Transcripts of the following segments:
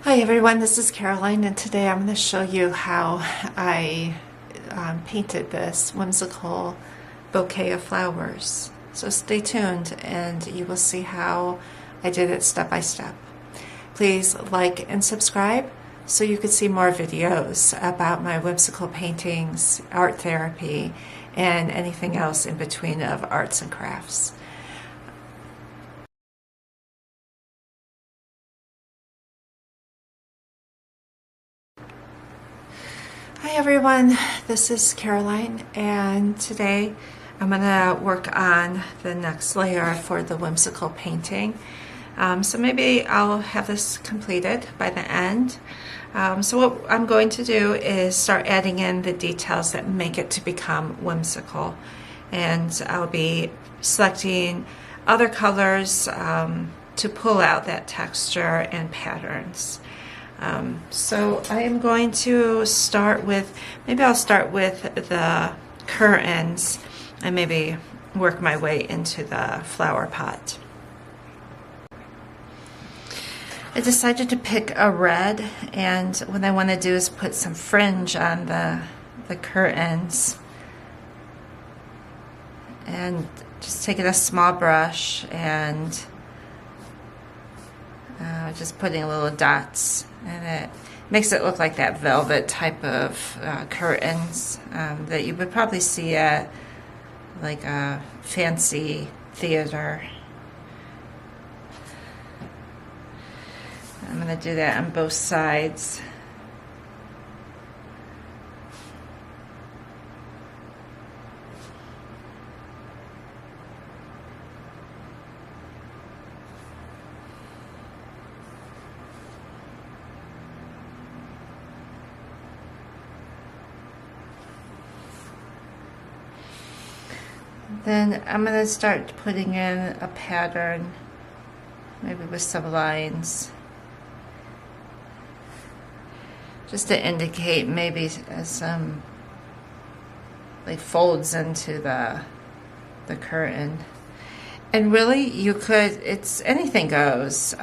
Hi everyone, this is Caroline, and today I'm going to show you how I painted this whimsical bouquet of flowers. So stay tuned and you will see how I did it step by step. Please like and subscribe so you can see more videos about my whimsical paintings, art therapy, and anything else in between of arts and crafts. Hi everyone, this is Caroline, and today I'm going to work on the next layer for the whimsical painting. So maybe I'll have this completed by the end. So what I'm going to do is start adding in the details that make it to become whimsical, and I'll be selecting other colors to pull out that texture and patterns. So I am going to start with, maybe I'll start with the curtains and maybe work my way into the flower pot. I decided to pick a red, and what I want to do is put some fringe on the curtains, and just taking a small brush and just putting little dots, and it makes it look like that velvet type of curtains that you would probably see at like a fancy theater. I'm going to do that on both sides. Then I'm going to start putting in a pattern, maybe with some lines, just to indicate maybe some like folds into the curtain. And really, you could, it's anything goes.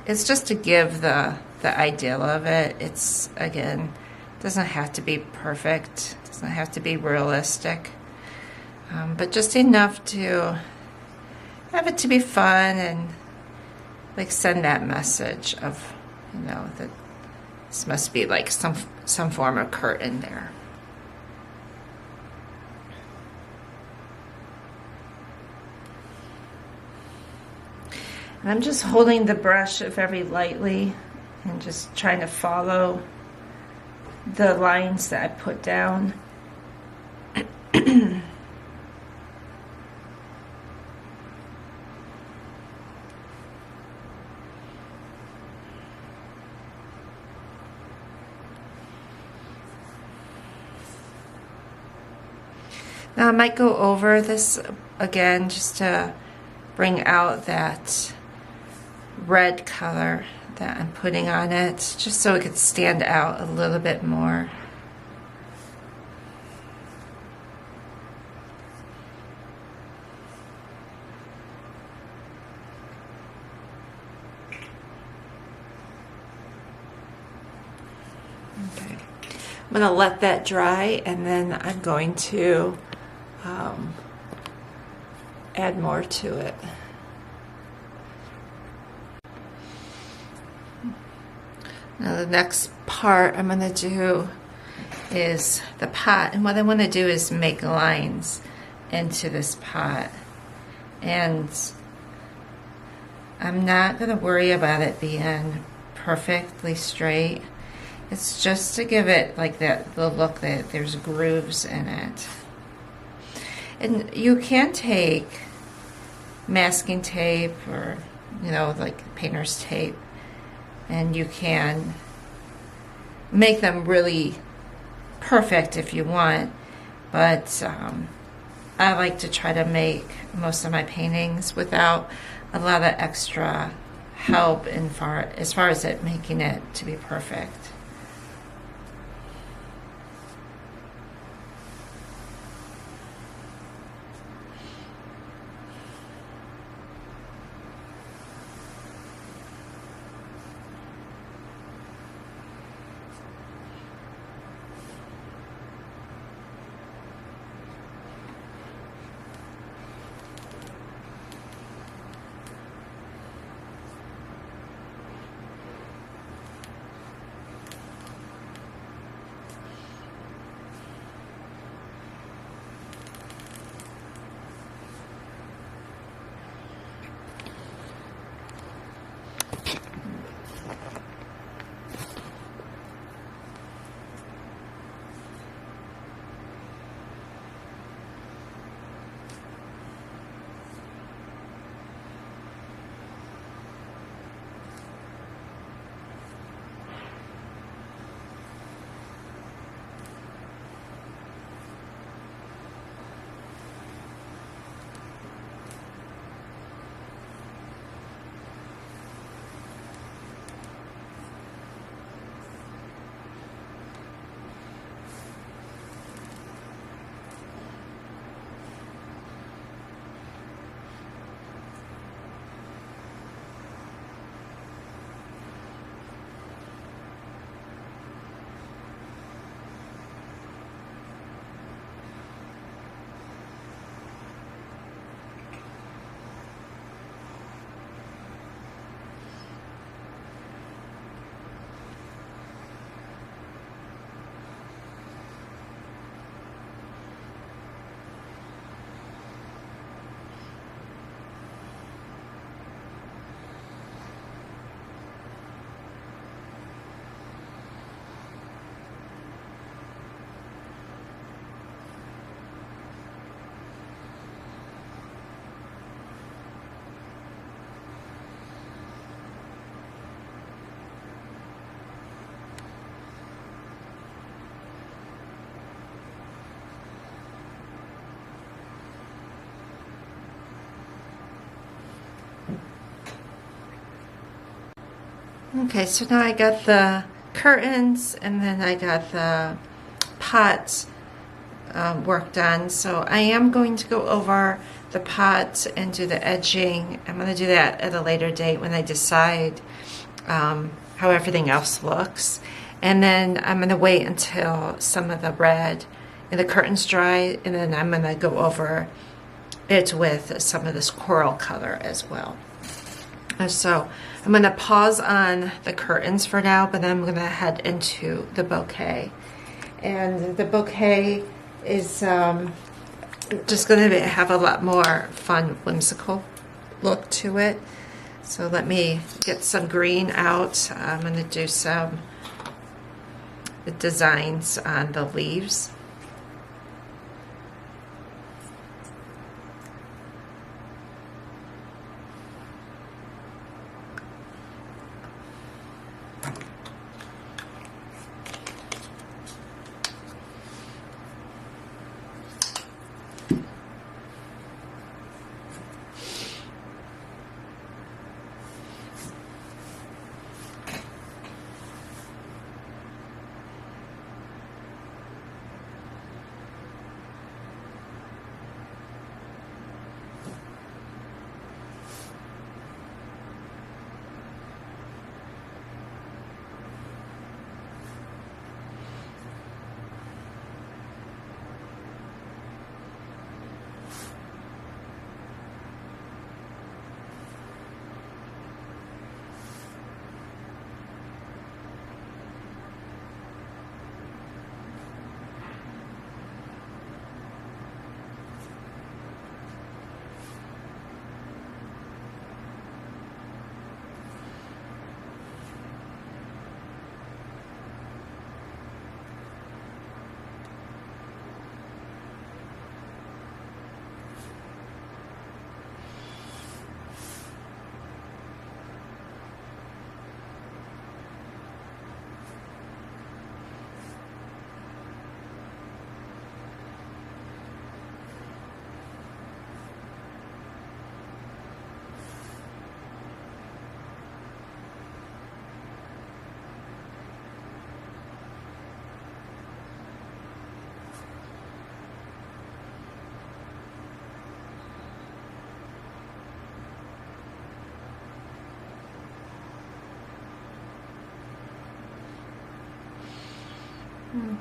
It's just to give the ideal of it. It's, again, doesn't have to be perfect, doesn't have to be realistic. But just enough to have it to be fun and like send that message of, you know, that this must be like some form of curtain there. And I'm just holding the brush very lightly and just trying to follow the lines that I put down. Now I might go over this again just to bring out that red color that I'm putting on it, just so it could stand out a little bit more. Okay. I'm going to let that dry, and then I'm going to add more to it. Now the next part I'm going to do is the pot, and what I want to do is make lines into this pot, and I'm not going to worry about it being perfectly straight. It's just to give it like that, the look that there's grooves in it. And you can take masking tape or, you know, like painter's tape, and you can make them really perfect if you want, but I like to try to make most of my paintings without a lot of extra help as far as it making it to be perfect. Okay, so now I got the curtains and then I got the pot work done. So I am going to go over the pot and do the edging. I'm going to do that at a later date when I decide how everything else looks. And then I'm going to wait until some of the red in the curtains dry, and then I'm going to go over it with some of this coral color as well. So I'm going to pause on the curtains for now, but then I'm going to head into the bouquet. And the bouquet is just going to have a lot more fun, whimsical look to it. So let me get some green out. I'm going to do some designs on the leaves.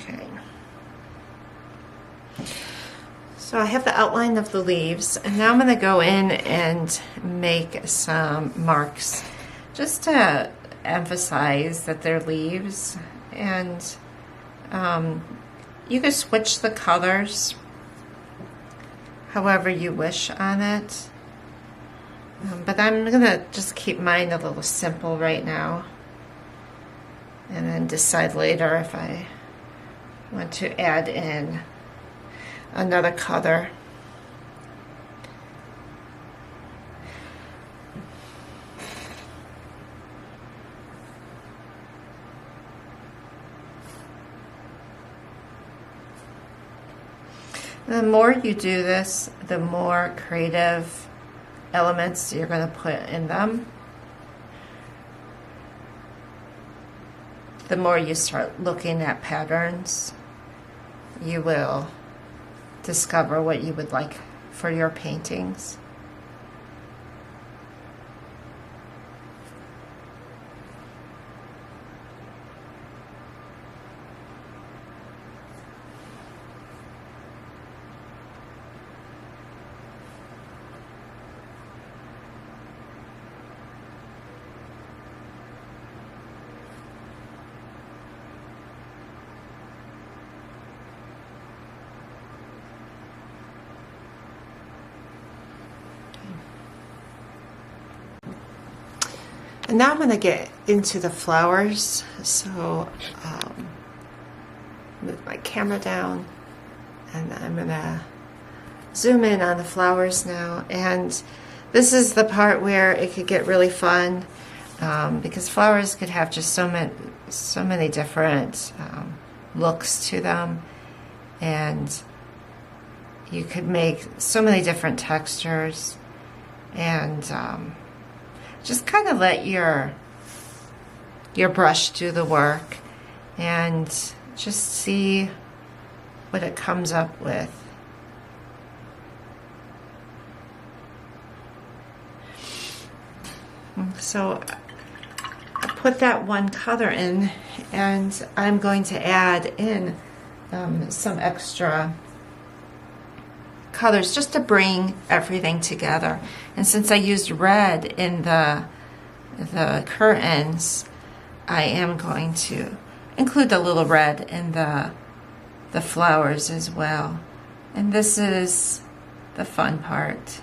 Okay. So I have the outline of the leaves, and now I'm going to go in and make some marks just to emphasize that they're leaves. And you can switch the colors however you wish on it. But I'm going to just keep mine a little simple right now, and then decide later if I want to add in another color. The more you do this, the more creative elements you're going to put in them. The more you start looking at patterns, you will discover what you would like for your paintings. And now I'm going to get into the flowers. So move my camera down, and I'm going to zoom in on the flowers now. And this is the part where it could get really fun, because flowers could have just so many different looks to them, and you could make so many different textures, and just kind of let your your brush do the work and just see what it comes up with. So I put that one color in, and I'm going to add in some extra colors just to bring everything together. And since I used red in the curtains, I am going to include a little red in the flowers as well. And this is the fun part,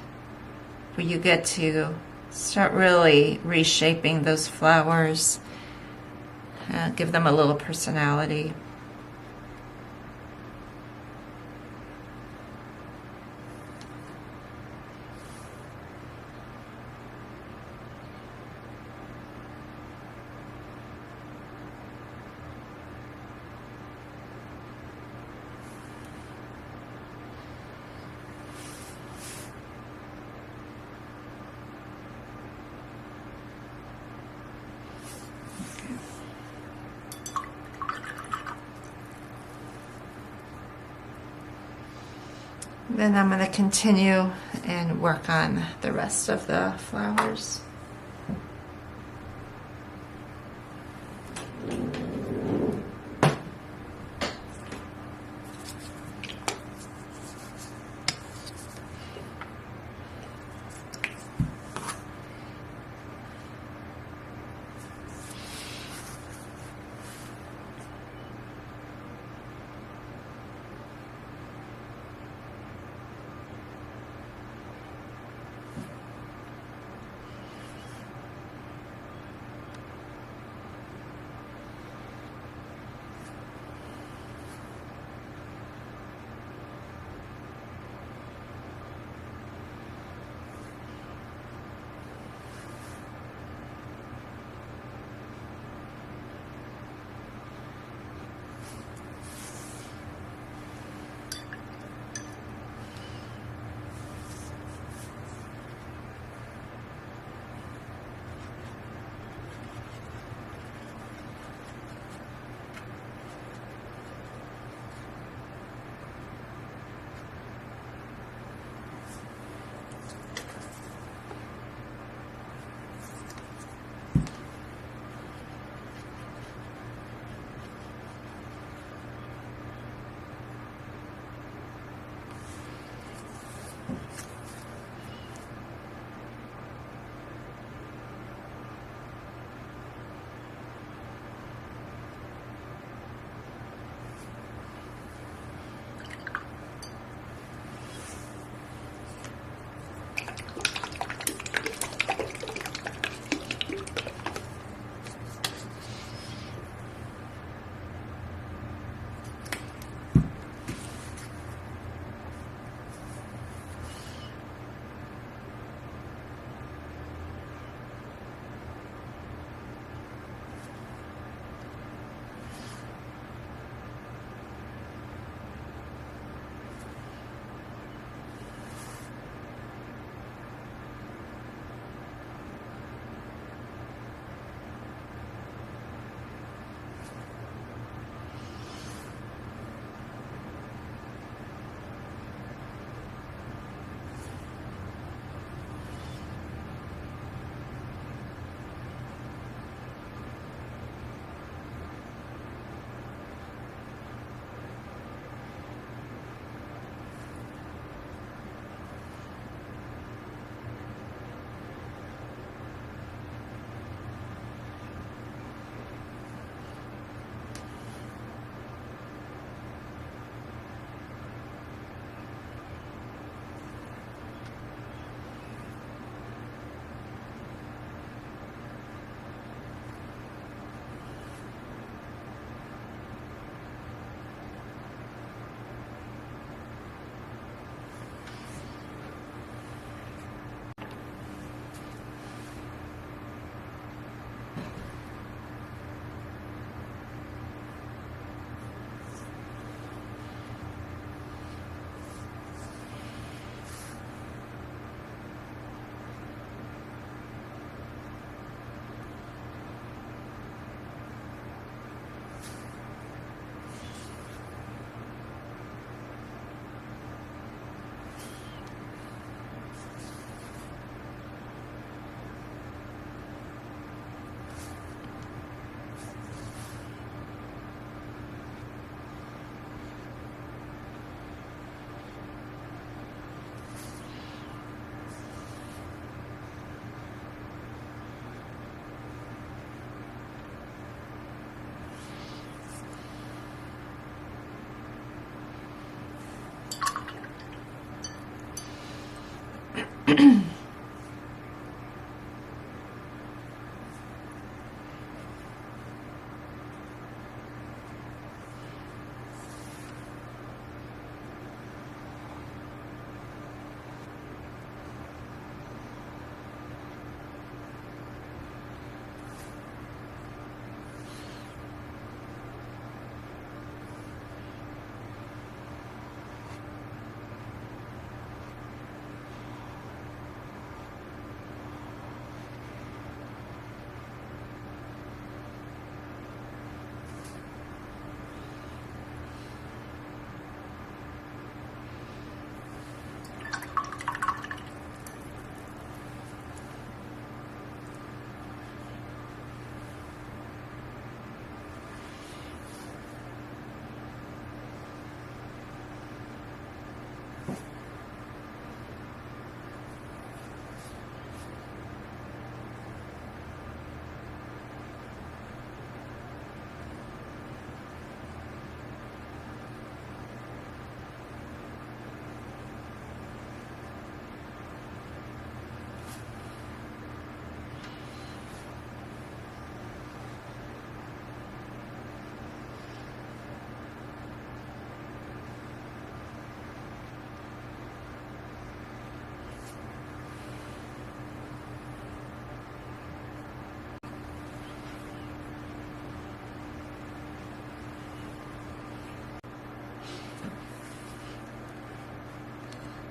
where you get to start really reshaping those flowers, give them a little personality. Then I'm going to continue and work on the rest of the flowers.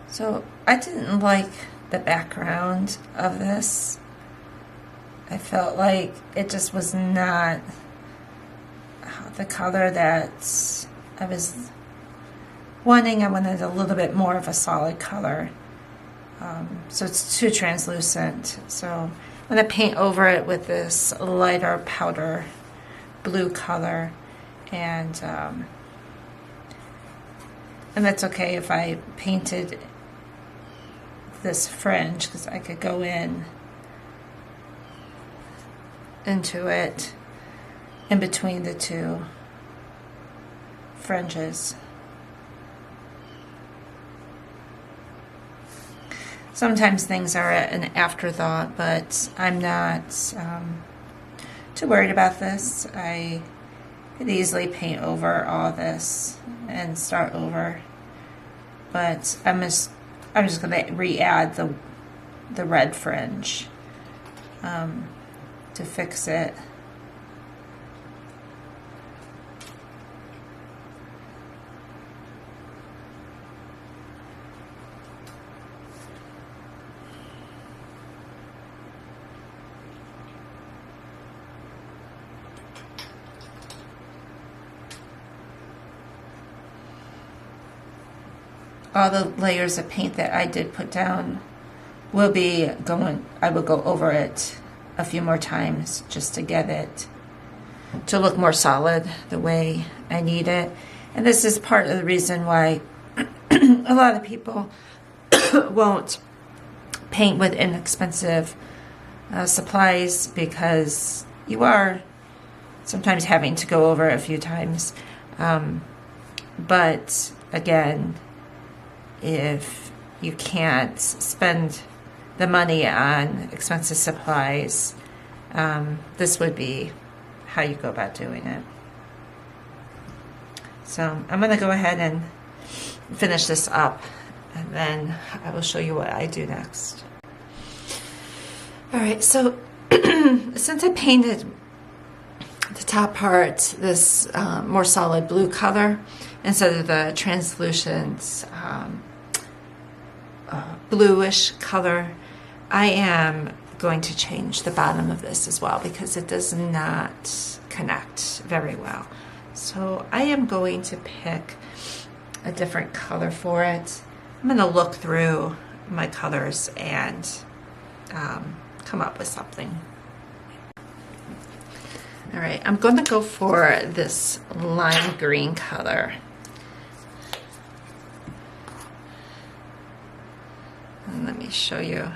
So I didn't like the background of this. I felt like it just was not the color that I was wanting. I wanted a little bit more of a solid color. So it's too translucent. So I'm going to paint over it with this lighter powder blue color, and that's okay if I painted this fringe, because I could go into it in between the two fringes. Sometimes things are an afterthought, but I'm not too worried about this. I could easily paint over all this and start over, but I'm just going to re-add the red fringe to fix it. All the layers of paint that I did put down will be going, I will go over it a few more times just to get it to look more solid the way I need it. And this is part of the reason why a lot of people won't paint with inexpensive supplies, because you are sometimes having to go over it a few times. But again, if you can't spend the money on expensive supplies, this would be how you go about doing it. So I'm going to go ahead and finish this up, and then I will show you what I do next. Alright, so since I painted the top part this more solid blue color instead of the translucent bluish color, I am going to change the bottom of this as well, because it does not connect very well. So I am going to pick a different color for it. I'm going to look through my colors and come up with something. All right, I'm going to go for this lime green color. And let me show you.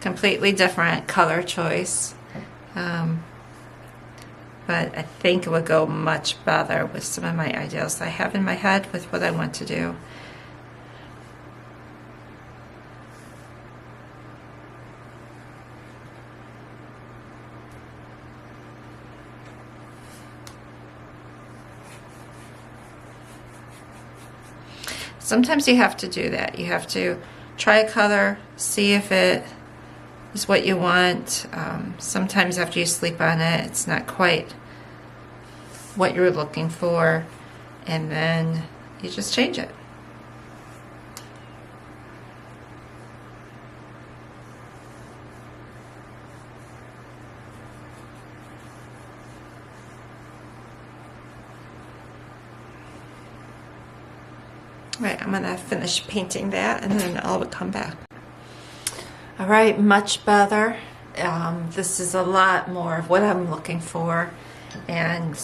Completely different color choice. But I think it would go much better with some of my ideas I have in my head with what I want to do. sometimes you have to do that. You have to try a color, see if it is what you want. Sometimes after you sleep on it, it's not quite what you're looking for, and then you just change it. Right, I'm gonna finish painting that and then I'll come back. All right, much better. This is a lot more of what I'm looking for, and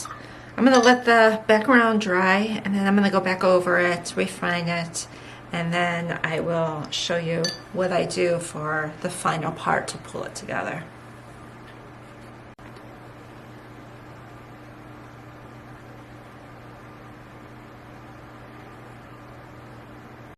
I'm gonna let the background dry, and then I'm gonna go back over it, refine it, and then I will show you what I do for the final part to pull it together.